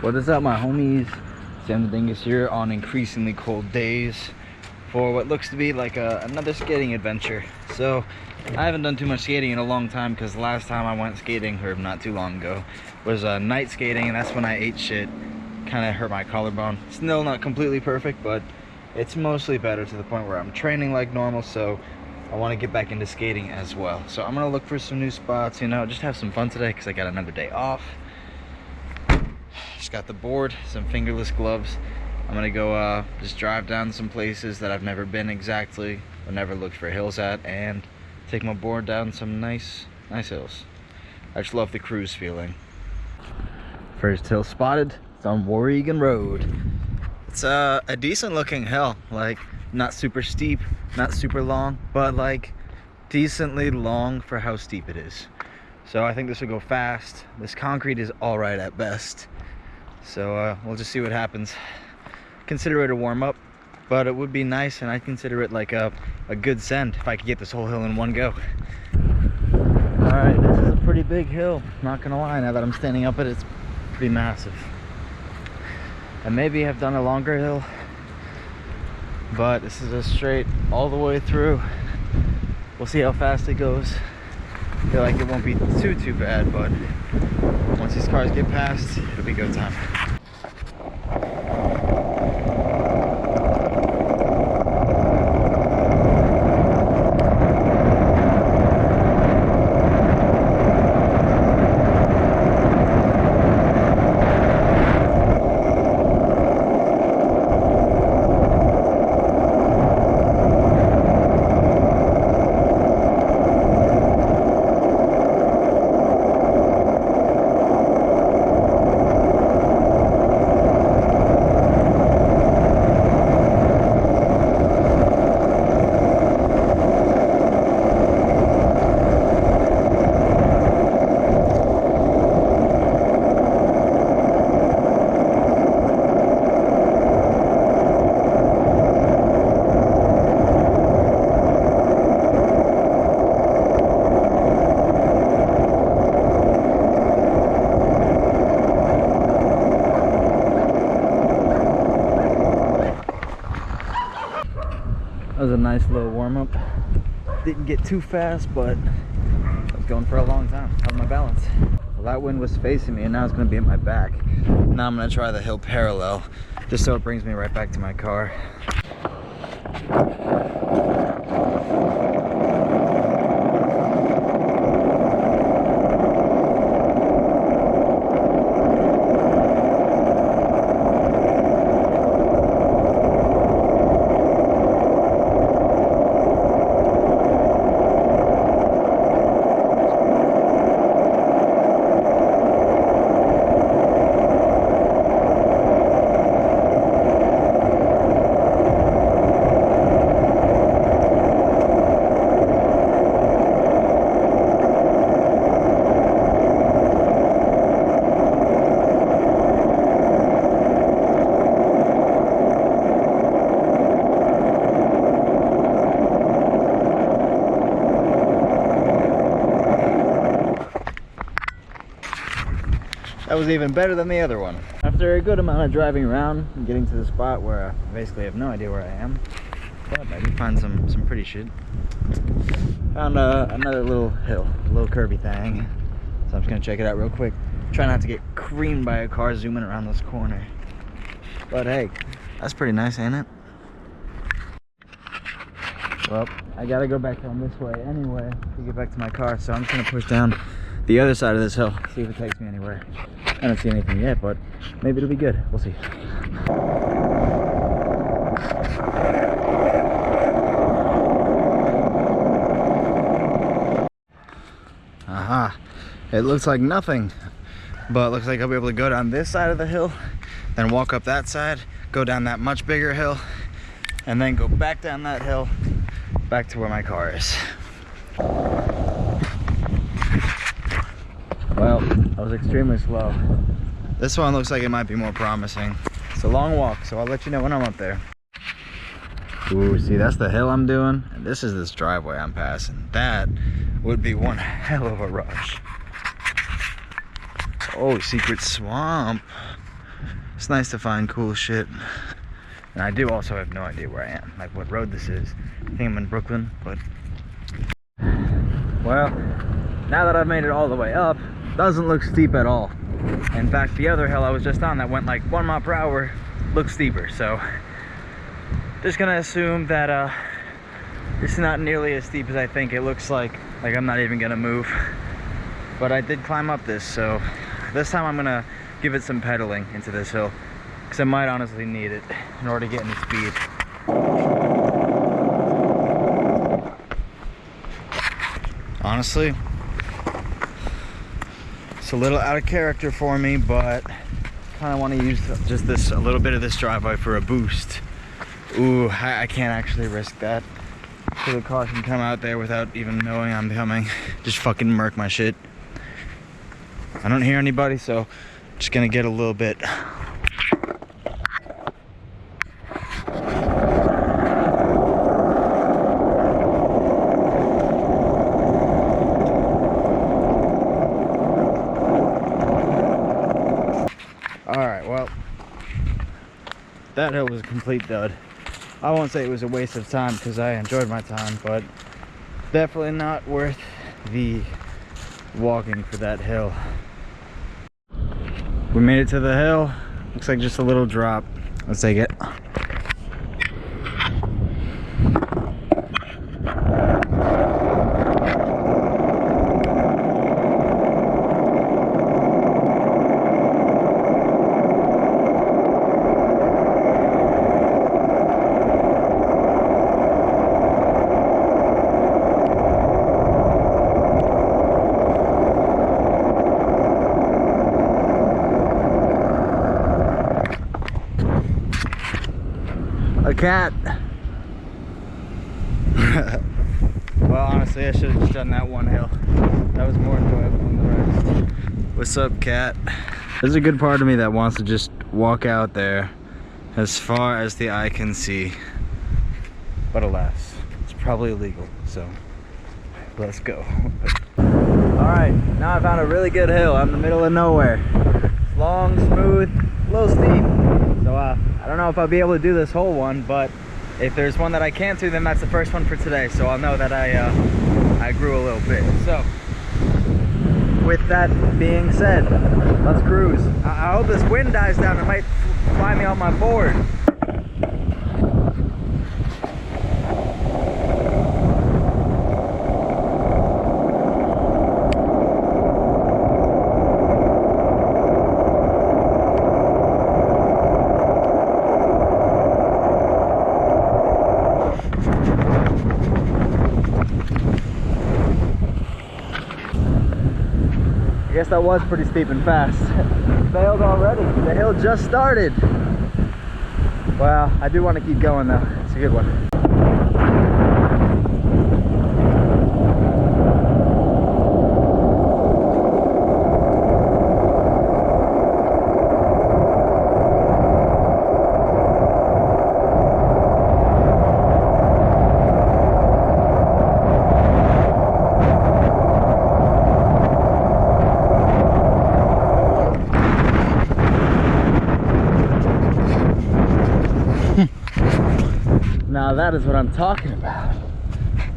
What is up, my homies? Samthedingus here on increasingly cold days for what looks to be like another skating adventure. So I haven't done too much skating in a long time because the last time I went skating, or not too long ago, was night skating, and that's when I ate shit. Kind of hurt my collarbone. Still not completely perfect, but it's mostly better to the point where I'm training like normal, so I want to get back into skating as well. So I'm gonna look for some new spots, you know, just have some fun today because I got another day off. Just got the board, some fingerless gloves. I'm gonna go just drive down some places that I've never been exactly, or never looked for hills at, and take my board down some nice hills. I just love the cruise feeling. First hill spotted. It's on Warregan Road. It's a decent looking hill, like not super steep, not super long, but like decently long for how steep it is. So I think this will go fast. This concrete is all right at best. So we'll just see what happens. Consider it a warm-up, but it would be nice, and I'd consider it like a good send if I could get this whole hill in one go. Alright, this is a pretty big hill, not gonna lie. Now that I'm standing up it, it's pretty massive. And maybe I've done a longer hill, but this is a straight all the way through. We'll see how fast it goes. I feel like it won't be too bad, but once these cars get past, it'll be go time. That was a nice little warm-up. Didn't get too fast, but I was going for a long time. Held my balance. Well, that wind was facing me, and now it's going to be at my back. Now I'm going to try the hill parallel, just so it brings me right back to my car. That was even better than the other one. After a good amount of driving around and getting to the spot where I basically have no idea where I am, but I did find some pretty shit. Found another little hill, a little curvy thing. So I'm just gonna check it out real quick. Try not to get creamed by a car zooming around this corner. But hey, that's pretty nice, ain't it? Well, I gotta go back down this way anyway to get back to my car, so I'm just gonna push down the other side of this hill, see if it takes me anywhere. I don't see anything yet, but maybe it'll be good. We'll see. Aha. It looks like nothing, but it looks like I'll be able to go down this side of the hill, then walk up that side, go down that much bigger hill, and then go back down that hill, back to where my car is. Well, I was extremely slow. This one looks like it might be more promising. It's a long walk, so I'll let you know when I'm up there. Ooh, see, that's the hill I'm doing, and this is this driveway I'm passing. That would be one hell of a rush. Oh, secret swamp. It's nice to find cool shit. And I do also have no idea where I am, like what road this is. I think I'm in Brooklyn, but... Well, now that I've made it all the way up, doesn't look steep at all. In fact, the other hill I was just on that went like 1 mile per hour looks steeper, so just gonna assume that it's not nearly as steep as I think it looks like I'm not even gonna move. But I did climb up this, so this time I'm gonna give it some pedaling into this hill, because I might honestly need it in order to get any speed. Honestly, it's a little out of character for me, but kind of want to use just a little bit of this driveway for a boost. Ooh, I can't actually risk that. So the car can come out there without even knowing I'm coming. Just fucking murk my shit. I don't hear anybody, so I'm just gonna get a little bit. Alright, well, that hill was a complete dud. I won't say it was a waste of time because I enjoyed my time, but definitely not worth the walking for that hill. We made it to the hill. Looks like just a little drop. Let's take it. A cat. Well, honestly, I should have just done that one hill. That was more enjoyable than the rest. What's up, cat? There's a good part of me that wants to just walk out there as far as the eye can see. But alas, it's probably illegal, so let's go. Alright, now I found a really good hill out in the middle of nowhere. It's long, smooth, a little steep. So I don't know if I'll be able to do this whole one, but if there's one that I can't do, then that's the first one for today. So I'll know that I grew a little bit. So with that being said, let's cruise. I hope this wind dies down. It might fly me on my board. I guess that was pretty steep and fast. Failed already. The hill just started. Well, I do want to keep going though. It's a good one. Now that is what I'm talking about.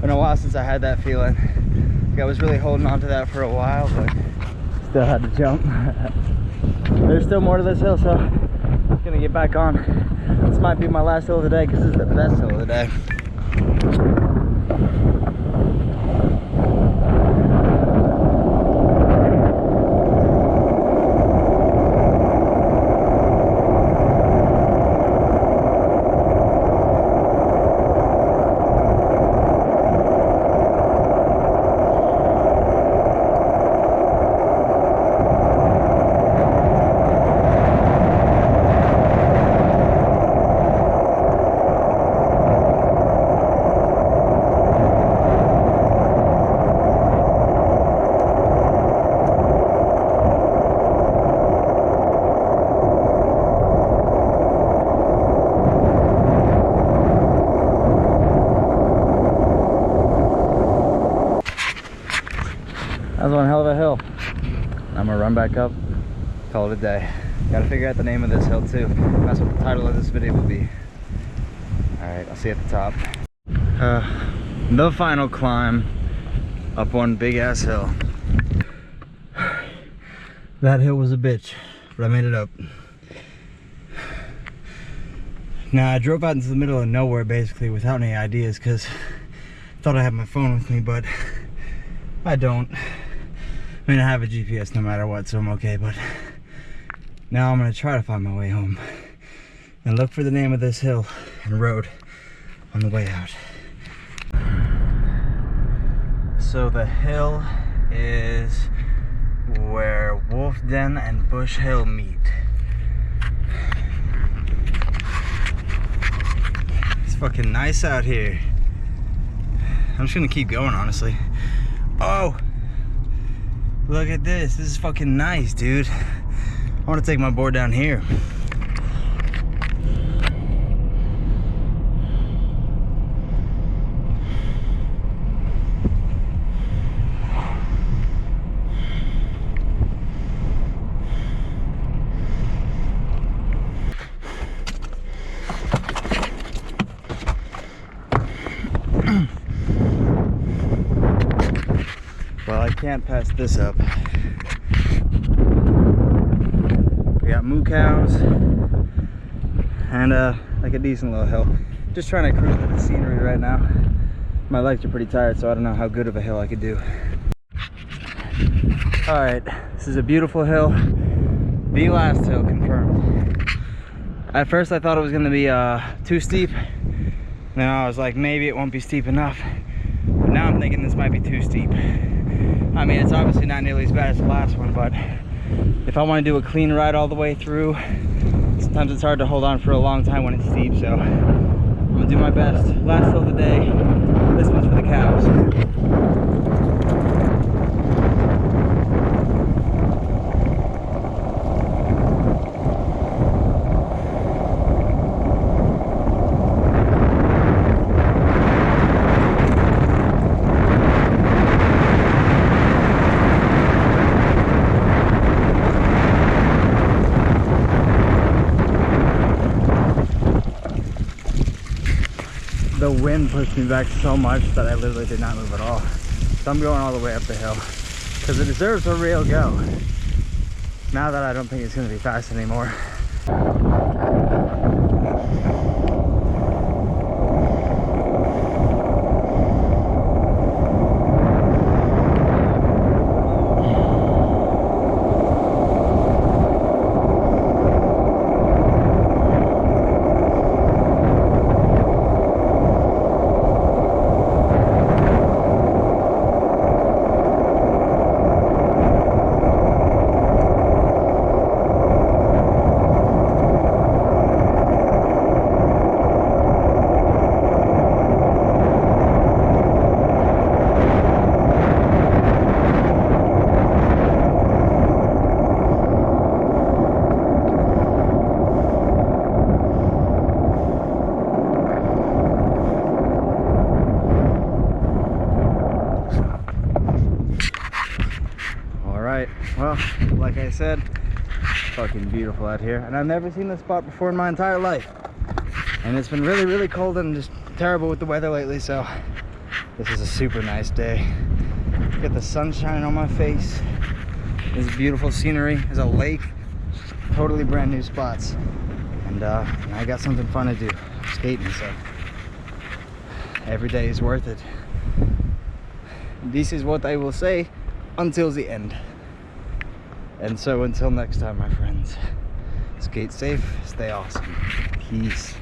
Been a while since I had that feeling. I was really holding on to that for a while, but still had to jump. There's still more to this hill, so I'm gonna get back on. This might be my last hill of the day because this is the best hill of the day. That was one hell of a hill. I'm gonna run back up, call it a day. Gotta figure out the name of this hill too. That's what the title of this video will be. Alright, I'll see you at the top. The final climb up one big ass hill. That hill was a bitch, but I made it up. Now I drove out into the middle of nowhere basically without any ideas because I thought I had my phone with me, but I don't. I mean, I have a GPS no matter what, so I'm okay, but now I'm gonna try to find my way home and look for the name of this hill and road on the way out. So the hill is where Wolf Den and Bush Hill meet. It's fucking nice out here. I'm just gonna keep going, honestly. Oh! Look at this. This is fucking nice, dude. I want to take my board down here. Well, I can't pass this up. We got moo cows and like a decent little hill. Just trying to cruise with the scenery right now. My legs are pretty tired, so I don't know how good of a hill I could do. All right, this is a beautiful hill. The last hill confirmed. At first I thought it was gonna be too steep. Now I was like, maybe it won't be steep enough. But now I'm thinking this might be too steep. I mean, it's obviously not nearly as bad as the last one, but if I want to do a clean ride all the way through, sometimes it's hard to hold on for a long time when it's steep, so I'm gonna do my best. Last hill of the day. This one's for the cows. The wind pushed me back so much that I literally did not move at all. So I'm going all the way up the hill because it deserves a real go. Now that I don't think it's going to be fast anymore. Well, like I said, fucking beautiful out here, and I've never seen this spot before in my entire life, and it's been really, really cold and just terrible with the weather lately, so this is a super nice day. Get the sun shining on my face. This beautiful scenery. There's a lake, totally brand new spots, and I got something fun to do, skating, so every day is worth it. This is what I will say until the end. And so until next time, my friends, skate safe, stay awesome. Peace.